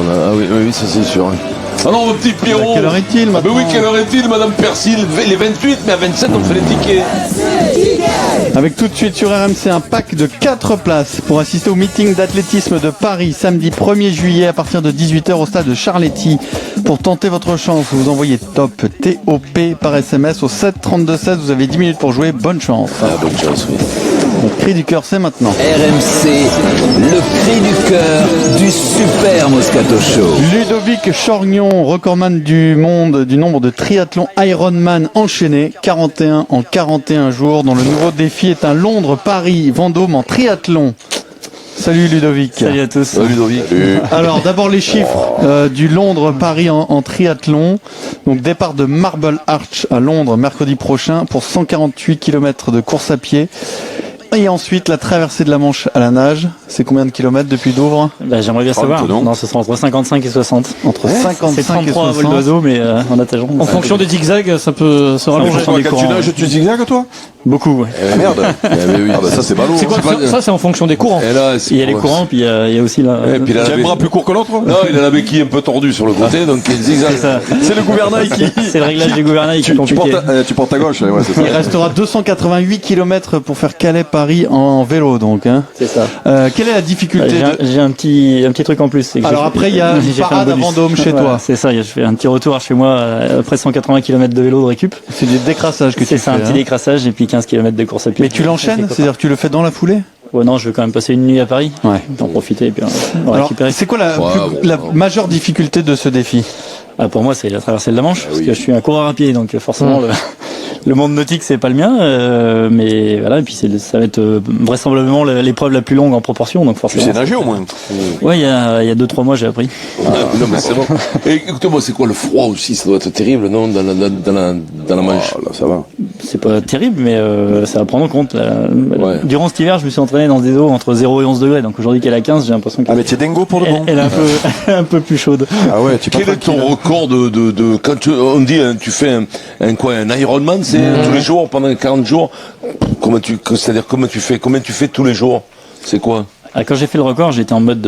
Ah oui, ça c'est sûr. Ah non, mon petit Pierrot. Quelle heure est-il maintenant? Oui, quelle heure est-il, Madame Persil? Les 28, mais à 27, on fait les tickets. Avec tout de suite sur RMC un pack de 4 places pour assister au meeting d'athlétisme de Paris samedi 1er juillet à partir de 18h au stade de Charletti. Pour tenter votre chance, vous envoyez TOP TOP par SMS au 7 32 16. Vous avez 10 minutes pour jouer. Bonne chance. Bonne chance, oui. Le cri du cœur, c'est maintenant. RMC, le cri du cœur du Super Moscato Show. Ludovic Chorgnon, recordman du monde du nombre de triathlons Ironman enchaînés, 41 en 41 jours, dont le nouveau défi est un Londres-Paris-Vendôme en triathlon. Salut Ludovic. Salut à tous. Salut Ludovic. Alors d'abord les chiffres du Londres-Paris en triathlon. Donc départ de Marble Arch à Londres mercredi prochain pour 148 km de course à pied. Et ensuite la traversée de la Manche à la nage. C'est combien de kilomètres depuis Douvres? J'aimerais bien savoir. Non, ce sera entre 55 et 60. Entre 55 c'est 33 et 60. à vol d'oiseau, mais en natation. En fonction des zigzags, ça peut se rallonger. Quand tu nages, tu zigzags toi? Beaucoup, ouais. Merde. Ah bah ça c'est ballot. C'est quoi ça? C'est en fonction des courants. Et là, Il y a les courants, puis il y a aussi la. Et puis il a Tu as un bras plus court que l'autre? Non, il a la béquille un peu tordue sur le côté, donc il zigzag. C'est ça. C'est le gouvernail qui. C'est le réglage du gouvernail qui est Tu compliqué. portes à gauche, ouais, c'est ça. Il restera 288 km pour faire Calais-Paris en vélo donc. Hein. C'est ça. Quelle est la difficulté J'ai un petit truc en plus. c'est que Alors j'ai après, il y a j'ai une fait un parade à bonus. Vendôme chez Voilà, toi. C'est ça, je fais un petit retour chez moi après 180 km de vélo de récup. C'est du décrassage que tu fais. C'est ça, un petit hein. décrassage et puis 15 km de course à pied. Mais tu l'enchaînes, c'est-à-dire que tu le fais dans la foulée? Ouais, non, je vais quand même passer une nuit à Paris. Ouais. D'en profiter et puis on va Alors, récupérer. c'est quoi la majeure difficulté de ce défi? Ah, pour moi, c'est la traversée de la Manche, parce que je suis un coureur à pied, donc forcément le monde nautique c'est pas le mien, mais voilà. Et puis ça va être vraisemblablement l'épreuve la plus longue en proportion, donc Tu forcément. sais nager au moins? Ouais, il y a 2-3 mois j'ai appris. Non, mais c'est bon. Et écoute-moi, c'est quoi le froid aussi? Ça doit être terrible, non? Dans la Manche. Là ça va. C'est pas terrible, mais ça va prendre en compte. Ouais. Durant cet hiver, je me suis entraîné dans des eaux entre 0 et 11 degrés, donc aujourd'hui qu'elle est à 15, j'ai l'impression Ah mais t'es dingo pour le bon. elle est un peu plus chaude. Ah ouais, tu Quel est ton record de quand on dit hein, tu fais un Ironman, c'est tous les jours pendant 40 jours. C'est-à-dire comment tu fais tous les jours? C'est quoi? Ah, quand j'ai fait le record, j'étais en mode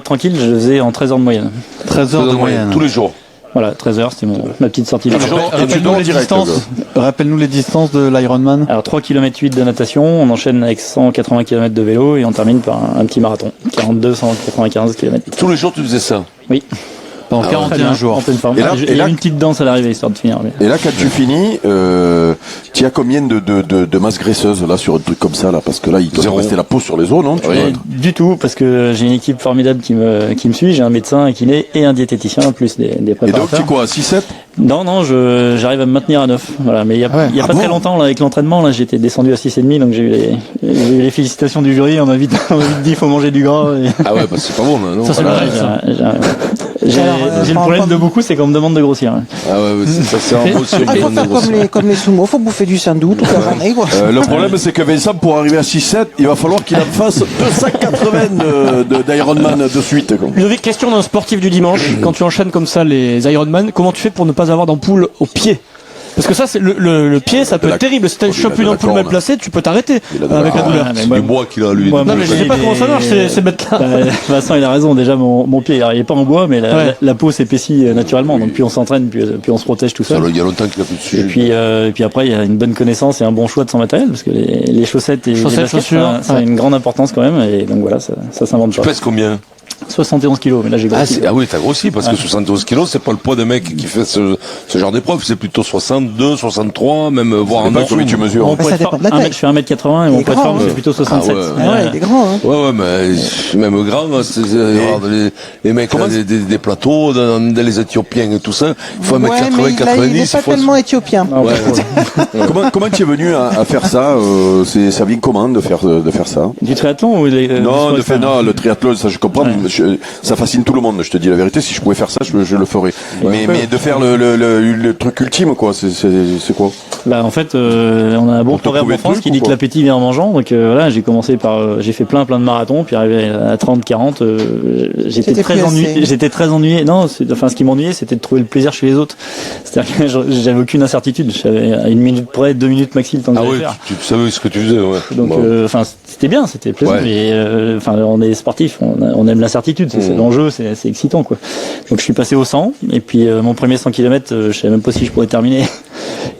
tranquille, je faisais en 13 heures de moyenne. 13 heures de moyenne. Tous les jours. Voilà, 13 heures, c'était ma petite sortie de jour. Rappelle-nous les distances de l'Ironman. Alors 3 km 8 de natation, on enchaîne avec 180 km de vélo et on termine par un petit marathon. 195 km. Tous les jours tu faisais ça? Oui. Pendant 41 jours. En pleine forme. Et là- Il y a une petite danse à l'arrivée, histoire de finir. Mais... Et là, quand tu finis, tu as combien de masse graisseuse là sur un truc comme ça là? Parce que là, il doit Zéro. rester la peau sur les os, non? Du tout, parce que j'ai une équipe formidable qui me suit. J'ai un médecin, un kiné et un diététicien, en plus des Et donc, préparateurs. tu quoi, 6-7? Non, j'arrive à me maintenir à 9. Voilà, mais il y a pas très longtemps là, avec l'entraînement, là, j'étais descendu à 6,5, donc j'ai eu les félicitations du jury. On m'a vite dit, il faut manger du gras. Et... Ah ouais, parce que c'est pas bon, non? Ça, c'est Voilà. J'ai le problème de beaucoup, c'est qu'on me demande de grossir. Hein. Ah ouais, ça c'est un beau Il faut faire comme les sumo, faut bouffer du sandou toute la journée, quoi. Le problème, c'est que Vincent, pour arriver à 6-7, il va falloir qu'il en fasse 280 d'Ironman de suite. Quoi. Ludovic, question d'un sportif du dimanche. Quand tu enchaînes comme ça les Ironman, comment tu fais pour ne pas avoir d'ampoule au pied? Parce que ça, c'est le pied, ça peut être terrible. Si tu chopes une ampoule mal placée, tu peux t'arrêter avec la douleur. C'est du bois qu'il a, lui. Ouais, Non, mais je sais pas comment ça marche, ces bêtes-là. Vincent, il a raison. Déjà, mon pied, il est pas en bois, mais la peau s'épaissit naturellement. Donc, plus on s'entraîne, plus on se protège tout seul. Il y a longtemps qu'il a plus de sujet. Et puis après, il y a une bonne connaissance et un bon choix de son matériel, parce que les chaussettes et les baskets, chaussures, ça a une grande importance quand même. Et donc voilà, ça s'invente Tu pas. pèses combien? 71 kilos, mais là j'ai grossi. Ah oui, t'as grossi, parce que 71 kilos, c'est pas le poids d'un mec qui fait ce genre d'épreuve, c'est plutôt 62, 63, même voire en Pas dessous. combien tu mesures? Mon poids ça de dépend de la forme- taille. je fais 1m80 et mon Il est poids de grand, forme hein. c'est plutôt 67. Ah Ouais, il est grand, hein. Ouais, mais même grand, regarde les mecs, là, des plateaux, dans les Éthiopiens et tout ça, il faut 1m80, Ouais, mais là, 90, il est pas tellement éthiopien. Ouais. Comment tu es venu à faire ça? Ça vient comment de faire ça? Du triathlon ou Non, le triathlon, ça je comprends. Ça fascine tout le monde. Je te dis la vérité. Si je pouvais faire ça, je le ferais. Mais de faire le truc ultime, quoi. C'est quoi? Bah en fait, on a un bon On te proverbe trouvait en France truc qui ou dit que quoi l'appétit vient en mangeant. Donc voilà, j'ai commencé j'ai fait plein de marathons, puis arrivé à 30, 40, j'étais C'était très plus ennuyé. assez. J'étais très ennuyé. Non, ce qui m'ennuyait, c'était de trouver le plaisir chez les autres. C'est-à-dire que j'avais aucune incertitude. J'avais à 1 minute près, 2 minutes maxi le temps que Ah j'allais oui, faire. tu savais ce que tu faisais, ouais. Donc, Bon. c'était bien, c'était plaisant. Ouais. Mais enfin, on est sportif, on aime la certitude, c'est l'enjeu, c'est excitant quoi. Donc je suis passé au 100 et puis mon premier 100 km, je savais même pas si je pourrais terminer.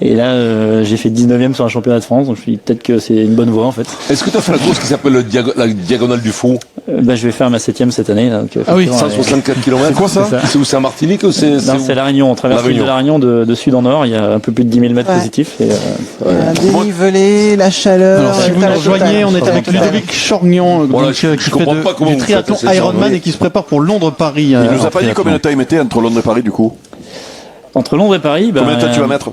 Et là, j'ai fait 19e sur un championnat de France, donc je me suis dit peut-être que c'est une bonne voie en fait. Est-ce que tu as fait la course qui s'appelle la diagonale du fou? Bah, je vais faire ma 7e cette année. Là, donc, Ah oui, 164 km. C'est quoi ça? C'est où? C'est à Martinique ou c'est Non, c'est La Réunion. On traverse l'île de La Réunion de sud en nord. Il y a un peu plus de 10 000 mètres Ouais. positifs. Et, Dénivelé, la chaleur. Alors si vous t'as nous la rejoignez, totale. on est avec Ludovic Chorgnon, Voilà, donc, je qui fait comprends pas comment du vous triathlon faites cette Ironman journée. et qui se prépare pour Londres-Paris. Il nous a pas dit combien de temps il mettait entre Londres et Paris, du coup. entre Londres et Paris, Combien de temps tu vas mettre?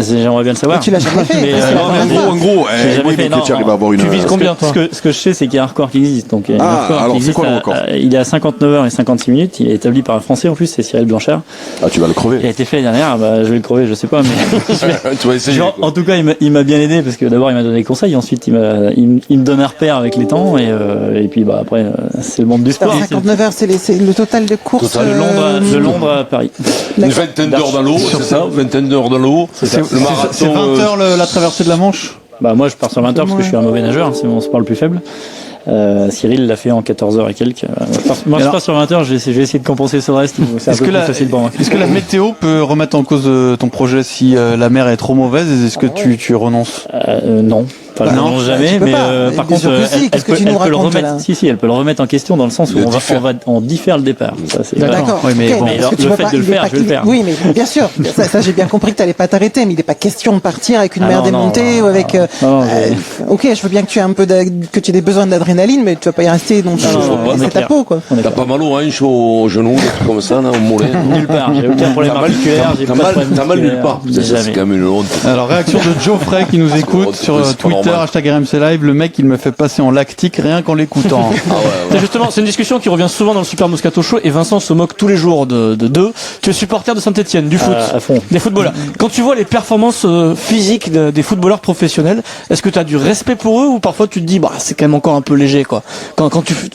J'aimerais bien le savoir. Mais tu l'as jamais fait, Mais, parce que la première fois. En gros, J'ai jamais oui, fait, mais non, que tu arrives à avoir une. Tu vises combien, toi? Ce que je sais, c'est qu'il y a un record qui existe. Donc, il y a un Ah, record alors, qui c'est quoi le existe record? il est à 59 heures et 56 minutes. Il est établi par un Français en plus, c'est Cyril Blanchard. Ah, tu vas le Il a crever. été fait l'année dernière. Bah, je vais le crever, je sais pas, mais Tu vas essayer. Genre, en tout cas, il m'a bien aidé parce que d'abord il m'a donné des conseils, ensuite il me donne un repère avec les temps et puis bah après c'est le monde du sport. Alors, 59 heures, c'est le total de course. Total De Londres à Paris. Une vingtaine d'heures dans l'eau, c'est ça? Une vingtaine d'heures dans l'eau. C'est Le 20 marathon. heures la traversée de la Manche. Bah moi je pars sur 20 heures parce que je suis un mauvais nageur, c'est mon sport le plus faible. Cyril l'a fait en 14 heures et quelques. Moi je pars sur 20 heures, je vais essayer de compenser sur le reste. C'est un peu plus facile pour moi. Est-ce que la météo peut remettre en cause ton projet si la mer est trop mauvaise? Est-ce que tu renonces? Non. Enfin, non, non, jamais, tu peux mais pas. par Bien contre, sûr que si, elle qu'est-ce que peut, tu nous elle peut le racontes, remettre. là Si, elle peut le remettre en question dans le sens où on diffère le départ. Ça, c'est D'accord. Oui, mais ok, bon. parce Alors, que tu le peux fait pas- de le il est faire, pas je vais le qu'il- faire. Oui, mais bien sûr. Ça j'ai bien compris que t'allais pas t'arrêter, mais il n'est pas question de partir avec une Ah mer non, démontée non, ou avec. non, Ok, je veux bien que tu aies que tu aies des besoins d'adrénaline, mais tu vas pas y rester non plus. non, C'est c'est ta clair. peau, quoi. T'as pas mal aux hanches, au genou, des trucs comme ça, là, au mollet? Nulle part. J'ai aucun problème articulaire. J'ai pas de problème T'as mal nulle musculaire. part. Putain, ça, c'est Jamais. quand même une honte. Alors réaction de Geoffrey qui nous écoute C'est sur pas Twitter, normal. hashtag RMC Live, le mec il me fait passer en lactique rien qu'en l'écoutant. C'est justement, c'est une discussion qui revient souvent dans le Super Moscato Show et Vincent se moque tous les jours de deux. Tu es supporter de Saint-Etienne, du foot, À fond. des footballeurs. Quand tu vois les performances physiques des footballeurs professionnels, est-ce que tu as du respect pour eux ou parfois tu te dis bah c'est quand même encore un peu léger quoi. Quand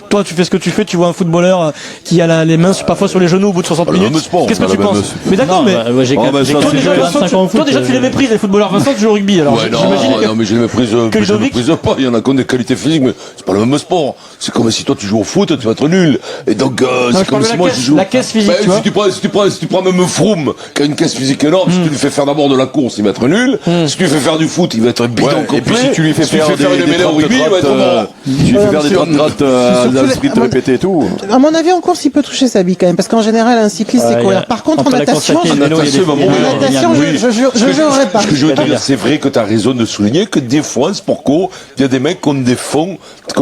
toi tu fais ce que tu fais, tu vois un footballeur qui a les mains parfois sur les genoux au bout de 60 Le minutes. même sport, Qu'est-ce que le tu même penses? sport. Mais d'accord, Non, mais bah, ouais, j'ai Oh, bah, j'ai ça, toi c'est déjà, joué Vincent, 25 ans au foot. toi déjà tu les méprises les footballeurs. Vincent tu joues au rugby alors Ouais, j'imagine que non, mais je les méprise, je les Ludovic méprise pas. Il y en a qui ont des qualités physiques, mais c'est pas le même sport. C'est comme si toi tu joues au foot, tu vas être nul. Et donc, je c'est comme parle de si la moi caisse- je joue. la caisse physique, tu vois. Si tu prends même Froome, qui a une caisse physique énorme, si tu lui fais faire d'abord de la course, il va être nul. Si tu lui fais faire du foot, il va être bidon Ouais, complet. et puis si tu lui fais faire une des mêlée au rugby, il va être mort. tu lui fais faire des 30-30 surtout dans le les- sprint à mon- répété et tout. À mon avis, en course, il peut toucher sa bille quand même, parce qu'en général, un cycliste, c'est Ouais, courir. y a- Par contre, en entre la course à natation, pied et le vélo, il y a des- En il y a des- en natation, oui. je jouerai pas. Ce que je veux te dire, c'est vrai que tu as raison de souligner que des fois, en sport co, il y a des mecs qui ont des fonds, qui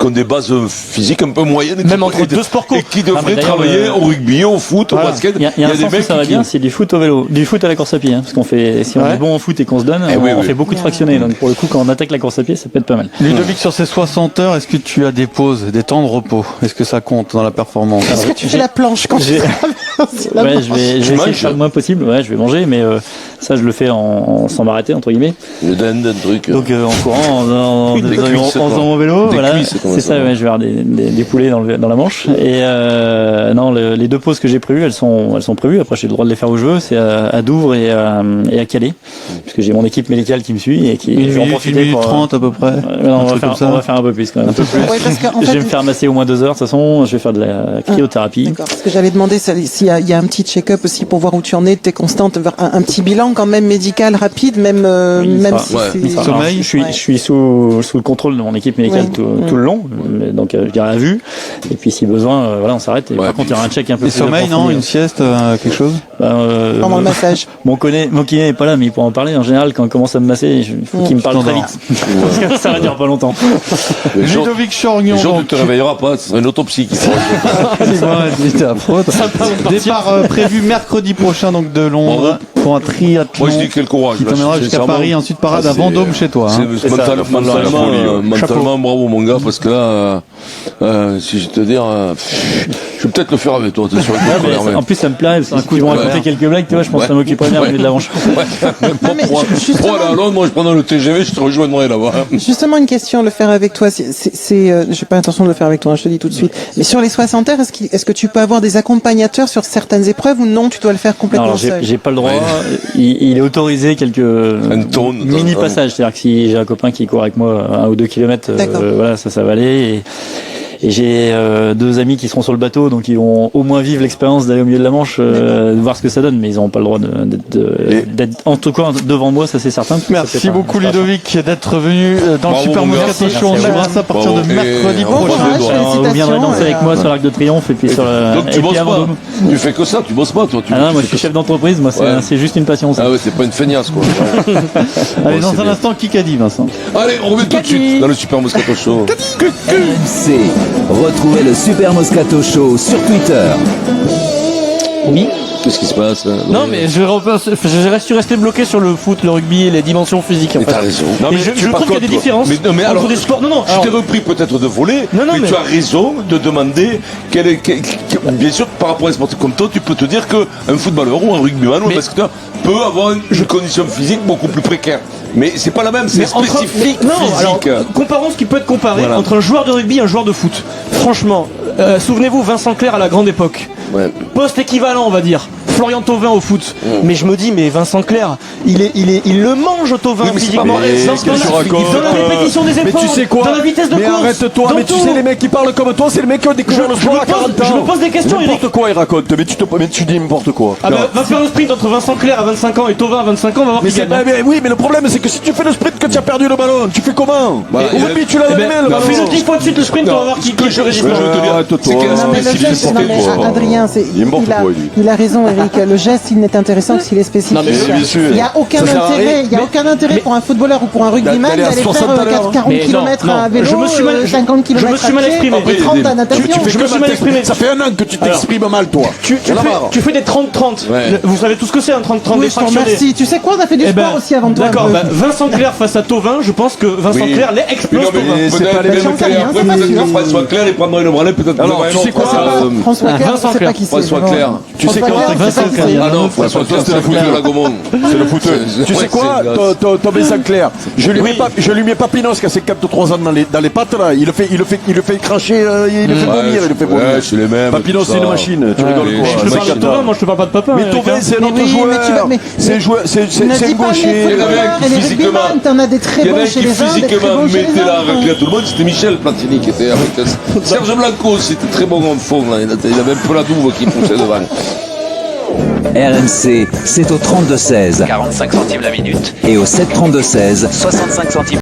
ont des bases physiques un peu moyennes. Même entre deux sports co. Et qui devraient mais d'ailleurs, travailler au rugby, au foot, au basket. Il y a un des sens où mecs ça va qui- bien, c'est du foot au vélo, du foot à la course à pied, hein, parce qu'on fait, si on Ouais. est bon en foot et qu'on se donne, Eh on, oui, on oui. fait beaucoup de fractionnés. Donc pour le coup, quand on attaque la course à pied, ça peut être pas mal. Ludovic, sur ces 60 heures, est-ce que tu as des pauses, des temps de repos? Est-ce que ça compte dans la performance? Est-ce que tu fais la planche quand tu j'ai- traverses la Ouais, Manche je vais essayer de manges faire le moins possible. Ouais, je vais manger, mais ça, je le fais sans m'arrêter entre guillemets. Le dinde, un truc. Donc en courant, en Des cuisses, faisant quoi. mon vélo, Des voilà. cuisses, comment C'est ça ça, va. ouais, je vais avoir des poulets dans la Manche. Et non, les deux pauses que j'ai prévues, elles sont prévues. Après, j'ai le droit de les faire où je veux. C'est à Douvres et à Calais, puisque j'ai mon équipe médicale qui me suit et qui Une je vais en minute, profiter pour 30 à peu près. non, Un truc comme ça. on va faire un peu plus quand même. Ouais, parce qu'en Je fait, vais me faire masser au moins 2 heures. De toute façon, je vais faire de la cryothérapie. D'accord. Ce que j'allais demander, c'est s'il y a un petit check-up aussi pour voir où tu en es, t'es constante, un petit bilan quand même médical rapide, même même ça- si ouais, c'est. ça- Sommeil. Alors, je suis sous le contrôle de mon équipe médicale Ouais. tout le long, donc je dirais à vue. Et puis si besoin, voilà, on s'arrête. Et Ouais, par contre, il y aura un check un peu Des plus sommeils, non? approfondi. Une sieste, quelque chose? Pendant le massage. Mon kiné n'est pas là, mais il pourra en parler. En général, quand il commence à me masser, il faut qu'il me parle très vite. Parce que ça va durer pas longtemps. Les jours, Ludovic Chorgnon, les jours où donc. tu te réveilleras pas, ce serait une autopsie qui sera. C'était affreux. Départ prévu mercredi prochain donc de Londres pour un triathlon Moi, je dis quel courage. qui là, t'emmènera jusqu'à sincèrement. Paris, ensuite parade à c'est- Vendôme chez toi. hein. C'est mentalement, bravo mon gars, parce que là, si je te dire, je vais peut-être le faire avec toi. T'es sûr, En plus, ça me plairait, parce qu'ils vont raconter quelques blagues, tu vois, je pense que ça m'occuperait bien au milieu de la manche. mais justement- Pour aller à Londres, moi je prendrais le TGV, je te rejoindrai là-bas. Justement, une question, le faire avec toi, j'ai pas l'intention de le faire avec toi, hein, je te dis tout de suite. Mais sur les 60 heures, est-ce que tu peux avoir des accompagnateurs sur certaines épreuves ou non, tu dois le faire Non, complètement alors seul? j'ai pas le droit. Ouais, il est autorisé quelques tonne, mini passages. C'est-à-dire que si j'ai un copain qui court avec moi 1 ou 2 kilomètres, voilà, ça va aller. Et j'ai 2 amis qui seront sur le bateau, donc ils vont au moins vivre l'expérience d'aller au milieu de la Manche, voir ce que ça donne, mais ils n'auront pas le droit d'être en tout cas devant moi, ça c'est certain. Merci beaucoup Ludovic d'être venu dans le Super Moscato Show. On embrasse à partir de mercredi prochain. Vous viendrez danser avec moi sur l'Arc de Triomphe et puis sur la. Donc tu bosses pas. Tu fais que ça, tu bosses pas toi. Ah non, moi je suis chef d'entreprise, moi c'est juste une passion. Ça. Ah ouais, c'est pas une feignasse quoi. Allez, dans un instant, qui qu'a dit Vincent? Allez, on revient tout de suite dans le Super Moscato Show. RMC. Retrouvez le Super Moscato Show sur Twitter. Oui. Qu'est-ce qui se passe? Non, mais je suis resté bloqué sur le foot, le rugby et les dimensions physiques. En Mais fait. t'as raison. Et je trouve qu'il y a des différences Mais entre alors, des sports. Non, je t'ai repris peut-être de voler, Non, mais mais- tu as raison de demander bien sûr, par rapport à un sportif comme toi, tu peux te dire qu'un footballeur ou un rugbyman ou un Mais- basketteur peut avoir une condition physique beaucoup plus précaire. Mais c'est pas la même, c'est spécifique non, physique. alors, comparons ce qui peut être comparé Voilà. entre un joueur de rugby et un joueur de foot. Franchement, souvenez-vous Vincent Clerc à la grande époque. Ouais. Poste équivalent, on va dire. Florian Thauvin au foot. Mais je me dis, mais Vincent Clerc, il le mange Thauvin Oui, mais c'est pas physiquement. pareil, Dans c'est ce que tu racontes. dans la répétition des efforts, Mais tu sais quoi? dans la vitesse de Mais course. arrête-toi, dans mais tu tout. sais, les mecs qui parlent comme toi, c'est les mecs qui ont découvert le sport à 40 ans. Je me pose des questions, Eric. N'importe quoi, ils racontent, mais tu dis n'importe quoi. Ah bah, va faire le sprint entre Vincent Clerc à 25 ans et Thauvin à 25 ans, on va voir Mais qui c'est gagne. oui, mais le problème, c'est que si tu fais le sprint que tu as perdu le ballon, tu fais comment? Voilà, Au il a- rugby, tu l'as Eh ben, allumé, le ballon. fais-le 10 fois de suite le sprint, on va voir qui ce que je veux te dire, Arrête-toi. c'est qu'il y a Non, un mais le spécifique geste, non, sportif. mais Adrien, Il est mort pour quoi, lui il a raison, Eric. Le geste, il n'est intéressant que s'il est spécifique. Non, mais bien sûr. Il n'y a aucun Ça sert à intérêt, rien. il y a aucun intérêt pour un footballeur ou pour un rugbyman d'aller à d'aller 60 faire à l'heure. 40 Mais non, km non, à vélo, je me suis mal- 50 je me km suis mal exprimé. et 30 à natation. Tu fais Je que me suis mal mal exprimé. Ça fait un an que tu t'exprimes mal, toi. Tu fais des 30-30. Ouais. Vous savez tout ce que c'est un 30-30 Oui, des je te fractionnés. remercie. Tu sais quoi, on a fait du Eh ben, sport aussi avant toi. D'accord, bah, Vincent Clerc face à Thauvin, je pense que Vincent Oui. Clerc les explose Mais non, Thauvin. mais c'est peut-être pas les même mêmes après, choses, après, c'est pas peut-être sûr. que François Clair, il prendra une branlée, peut-être. Alors, tu sais quoi, François Clair, Vincent je sais Clerc. pas qui c'est. François mais bon. Clair. Tu sais quoi, François Clair, je sais pas qui c'est. Ah non, François Clair, c'est le foutu de la Gaumont. C'est le footeux. Tu sais Ouais, quoi, c'est le ton Vincent Clair, je lui mets Papinos qui a 53 ans dans les pattes là, il le fait cracher, il le fait vomir, il le fait vomir. Ouais, c'est les mêmes. Papinos tout c'est une ça. machine, tu rigoles mais quoi. Je te parle de Thauvin, moi je te parle pas de Papin. Mais Eric, Thauvin hein. c'est un Mais autre oui, mais tu vas- joueur, mais- c'est Ne un dis pas les gaucher. Il y en avait un footballeurs qui et les physiquement- rugbyman, t'en as des très Il y en a bons un chez qui les uns, des très physiquement bons chez les mettait la autres. raclée à tout le monde, c'était Michel Platini qui était avec Serge Blanco, c'était très bon en fond, là. Il avait un peu la douve qui poussait devant. RMC, c'est au 32-16 45 centimes la minute. et au 7-32-16. 65 centimes.